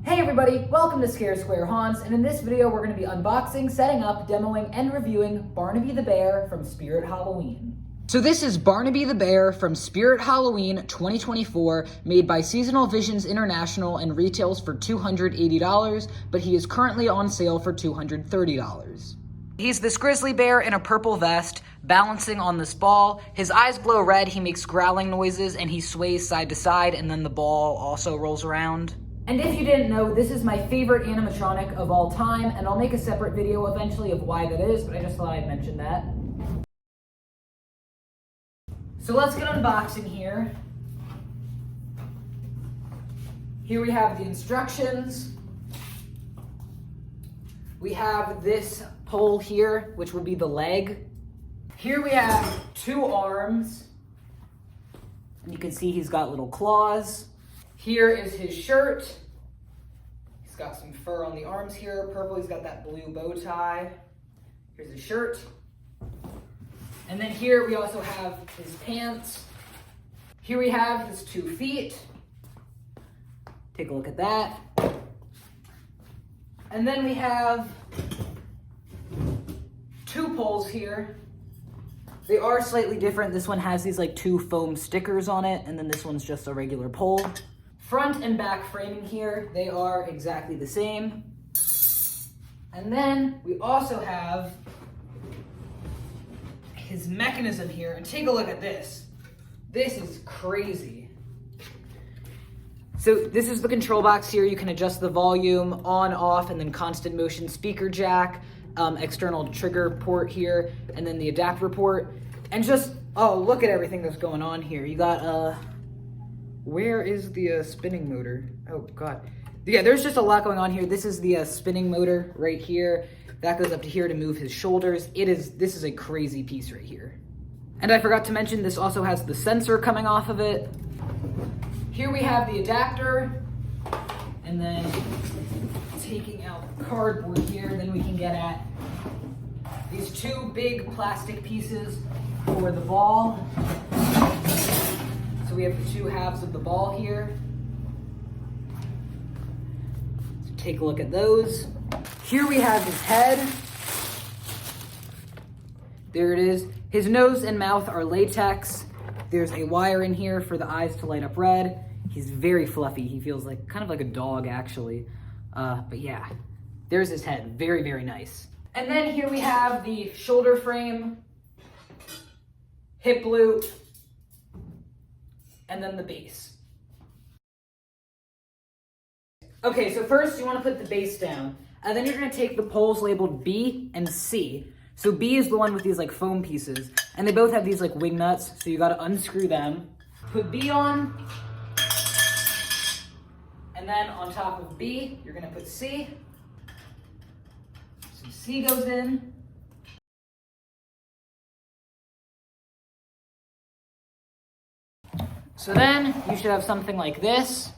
Hey everybody, welcome to Scare Square Haunts, and in this video we're going to be unboxing, setting up, demoing, and reviewing Barnaby the Bear from Spirit Halloween. So this is Barnaby the Bear from Spirit Halloween 2024, made by Seasonal Visions International and retails for $280, but he is currently on sale for $230. He's this grizzly bear in a purple vest, balancing on this ball. His eyes glow red, he makes growling noises, and he sways side to side, and then the ball also rolls around. And if you didn't know, this is my favorite animatronic of all time, and I'll make a separate video eventually of why that is, but I just thought I'd mention that. So let's get unboxing here. Here we have the instructions. We have this pole here, which would be the leg. Here we have two arms. And you can see he's got little claws. Here is his shirt. He's got some fur on the arms here, purple. He's got that blue bow tie. Here's his shirt. And then here we also have his pants. Here we have his 2 feet. Take a look at that. And then we have 2 poles here. They are slightly different. This one has these like 2 foam stickers on it, and then this one's just a regular pole. Front and back framing here, they are exactly the same. And then we also have his mechanism here, and take a look at this. This is crazy. So this is the control box here. You can adjust the volume on, off, and then constant motion speaker jack, external trigger port here, and then the adapter port. And just, oh, look at everything that's going on here. You got, where is the spinning motor? Oh God. Yeah, there's just a lot going on here. This is the spinning motor right here. That goes up to here to move his shoulders. This is a crazy piece right here. And I forgot to mention, this also has the sensor coming off of it. Here we have the adapter. And then taking out the cardboard here, then we can get at these 2 big plastic pieces for the ball. So we have the 2 halves of the ball here. So take a look at those. Here we have his head. There it is. His nose and mouth are latex. There's a wire in here for the eyes to light up red. He's very fluffy. He feels like kind of like a dog, actually. But yeah, there's his head. Very, very nice. And then here we have the shoulder frame, hip loop, and then the base. Okay, so first you want to put the base down, and then you're going to take the poles labeled B and C. So B is the one with these like foam pieces, and they both have these like wing nuts, so you got to unscrew them. Put B on, and then on top of B, you're going to put C. So C goes in. So then you should have something like this.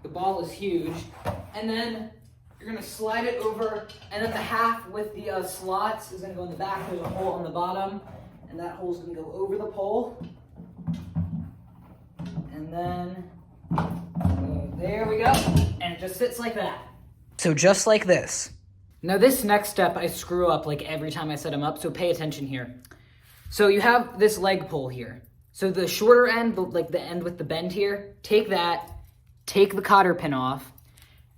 The ball is huge. And then you're gonna slide it over, and then the half with the slots is gonna go in the back. There's a hole on the bottom, and that hole's gonna go over the pole. And then, there we go. And it just sits like that. So just like this. Now this next step I screw up like every time I set them up, so pay attention here. So you have this leg pull here. So the shorter end, like the end with the bend here, take that, take the cotter pin off,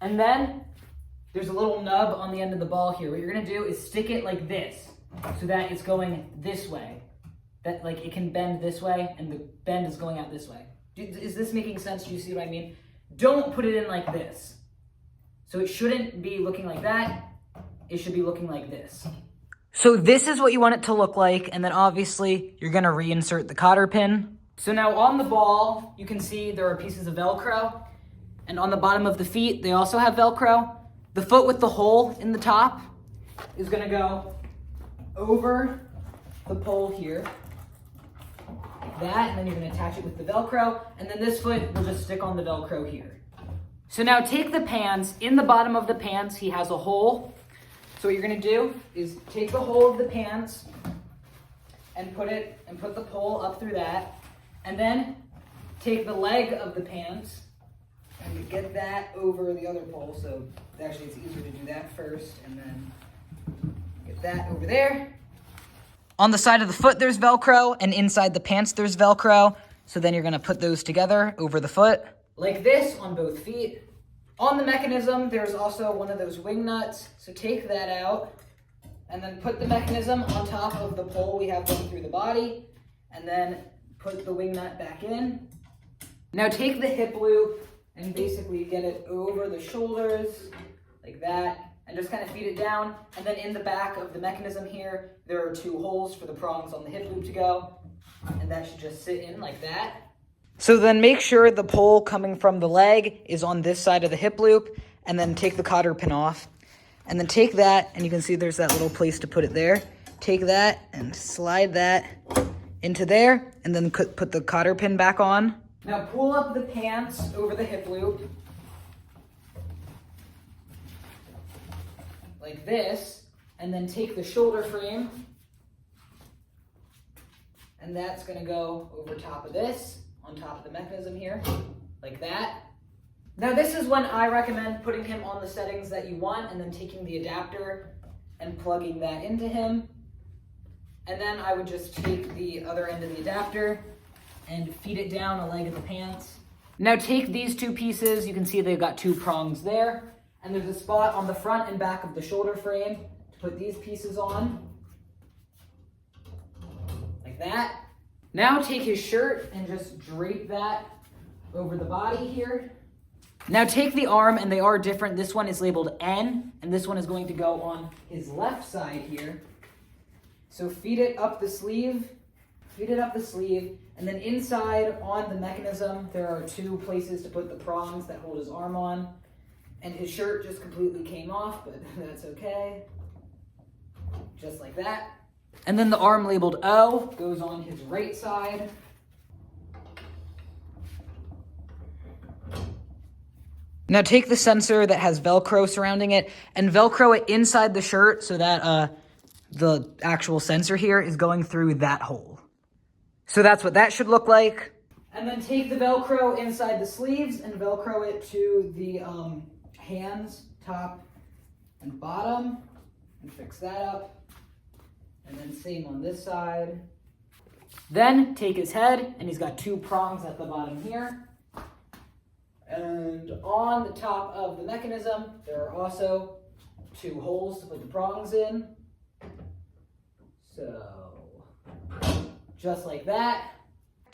and then there's a little nub on the end of the ball here. What you're gonna do is stick it like this, so that it's going this way. That like it can bend this way, and the bend is going out this way. Is this making sense? Do you see what I mean? Don't put it in like this. So it shouldn't be looking like that. It should be looking like this. So this is what you want it to look like, and then obviously you're gonna reinsert the cotter pin. So now on the ball, you can see there are pieces of Velcro, and on the bottom of the feet, they also have Velcro. The foot with the hole in the top is gonna go over the pole here, like that, and then you're gonna attach it with the Velcro, and then this foot will just stick on the Velcro here. So now take the pants. In the bottom of the pants, he has a hole. So what you're gonna do is take the hole of the pants and put the pole up through that, and then take the leg of the pants And get that over the other pole, so actually it's easier to do that first, and then get that over there. On the side of the foot, there's Velcro, and inside the pants, there's Velcro. So then you're gonna put those together over the foot, like this on both feet. On the mechanism, there's also one of those wing nuts. So take that out, and then put the mechanism on top of the pole we have going through the body, and then put the wing nut back in. Now take the hip loop and basically get it over the shoulders, like that, and just kind of feed it down. And then in the back of the mechanism here, there are 2 holes for the prongs on the hip loop to go, and that should just sit in like that. So then make sure the pole coming from the leg is on this side of the hip loop, and then take the cotter pin off. And then take that, and you can see there's that little place to put it there. Take that and slide that into there, and then put the cotter pin back on. Now pull up the pants over the hip loop, like this, and then take the shoulder frame, and that's gonna go over top of this, on top of the mechanism here, like that. Now this is when I recommend putting him on the settings that you want, and then taking the adapter and plugging that into him. And then I would just take the other end of the adapter and feed it down a leg of the pants. Now take these 2 pieces, you can see they've got 2 prongs there, and there's a spot on the front and back of the shoulder frame to put these pieces on, like that. Now take his shirt and just drape that over the body here. Now take the arm, and they are different. This one is labeled N, and this one is going to go on his left side here. So feed it up the sleeve, and then inside on the mechanism, there are 2 places to put the prongs that hold his arm on. And his shirt just completely came off, but that's okay. Just like that. And then the arm labeled O goes on his right side. Now take the sensor that has Velcro surrounding it and Velcro it inside the shirt so that the actual sensor here is going through that hole. So that's what that should look like. And then take the Velcro inside the sleeves and Velcro it to the hands, top and bottom, and fix that up. And then same on this side. Then take his head, and he's got 2 prongs at the bottom here. And on the top of the mechanism, there are also 2 holes to put the prongs in. So, just like that.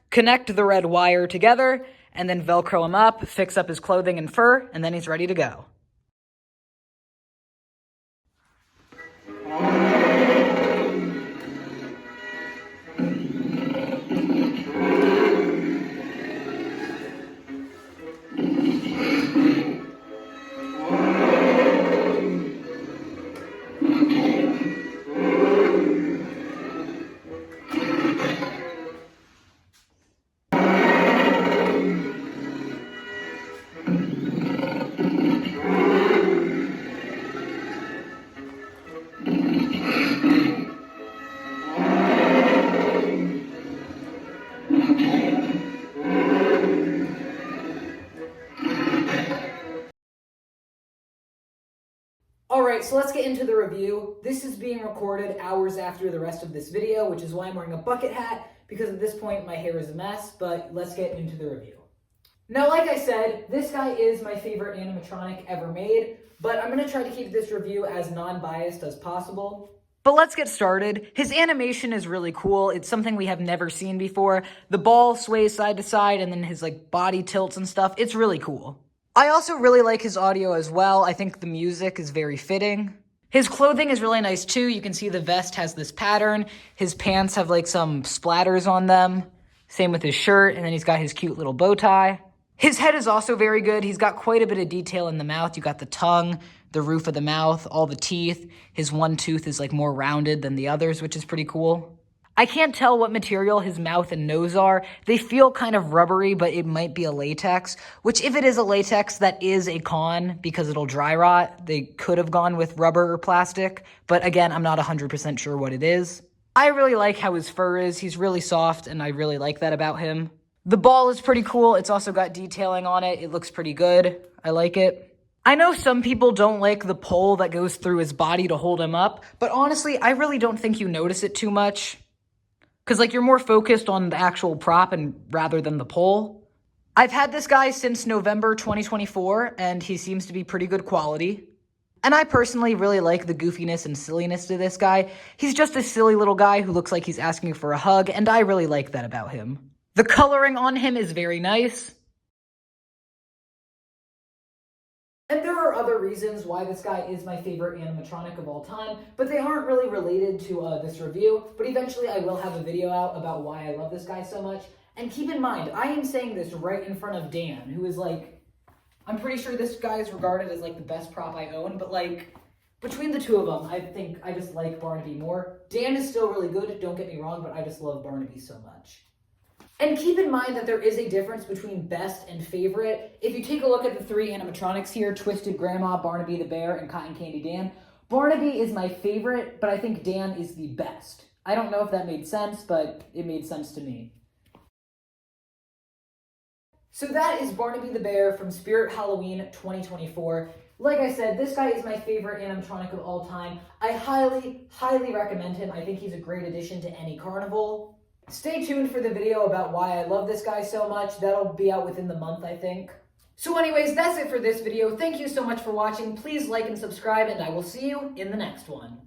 Connect the red wire together, and then Velcro him up, fix up his clothing and fur, and then he's ready to go. Alright, so let's get into the review. This is being recorded hours after the rest of this video, which is why I'm wearing a bucket hat, because at this point my hair is a mess, but let's get into the review. Now, like I said, this guy is my favorite animatronic ever made, but I'm going to try to keep this review as non-biased as possible. But let's get started. His animation is really cool. It's something we have never seen before. The ball sways side to side, and then his body tilts and stuff. It's really cool. I also really like his audio as well. I think the music is very fitting. His clothing is really nice too. You can see the vest has this pattern. His pants have some splatters on them. Same with his shirt, and then he's got his cute little bow tie. His head is also very good. He's got quite a bit of detail in the mouth. You got the tongue, the roof of the mouth, all the teeth. His one tooth is more rounded than the others, which is pretty cool. I can't tell what material his mouth and nose are. They feel kind of rubbery, but it might be a latex, which if it is a latex, that is a con because it'll dry rot. They could have gone with rubber or plastic, but again, I'm not 100% sure what it is. I really like how his fur is. He's really soft, and I really like that about him. The ball is pretty cool. It's also got detailing on it. It looks pretty good. I like it. I know some people don't like the pole that goes through his body to hold him up, but honestly, I really don't think you notice it too much. Because, like, you're more focused on the actual prop and rather than the pole. I've had this guy since November 2024, and he seems to be pretty good quality. And I personally really like the goofiness and silliness to this guy. He's just a silly little guy who looks like he's asking for a hug, and I really like that about him. The coloring on him is very nice. And there are other reasons why this guy is my favorite animatronic of all time, but they aren't really related to this review, but eventually I will have a video out about why I love this guy so much. And keep in mind, I am saying this right in front of Dan, who is like, I'm pretty sure this guy is regarded as like the best prop I own, but like, between the two of them, I think I just like Barnaby more. Dan is still really good, don't get me wrong, but I just love Barnaby so much. And keep in mind that there is a difference between best and favorite. If you take a look at the three animatronics here, Twisted Grandma, Barnaby the Bear, and Cotton Candy Dan, Barnaby is my favorite, but I think Dan is the best. I don't know if that made sense, but it made sense to me. So that is Barnaby the Bear from Spirit Halloween 2024. Like I said, this guy is my favorite animatronic of all time. I highly, highly recommend him. I think he's a great addition to any carnival. Stay tuned for the video about why I love this guy so much. That'll be out within the month, I think. So anyways, that's it for this video. Thank you so much for watching. Please like and subscribe, and I will see you in the next one.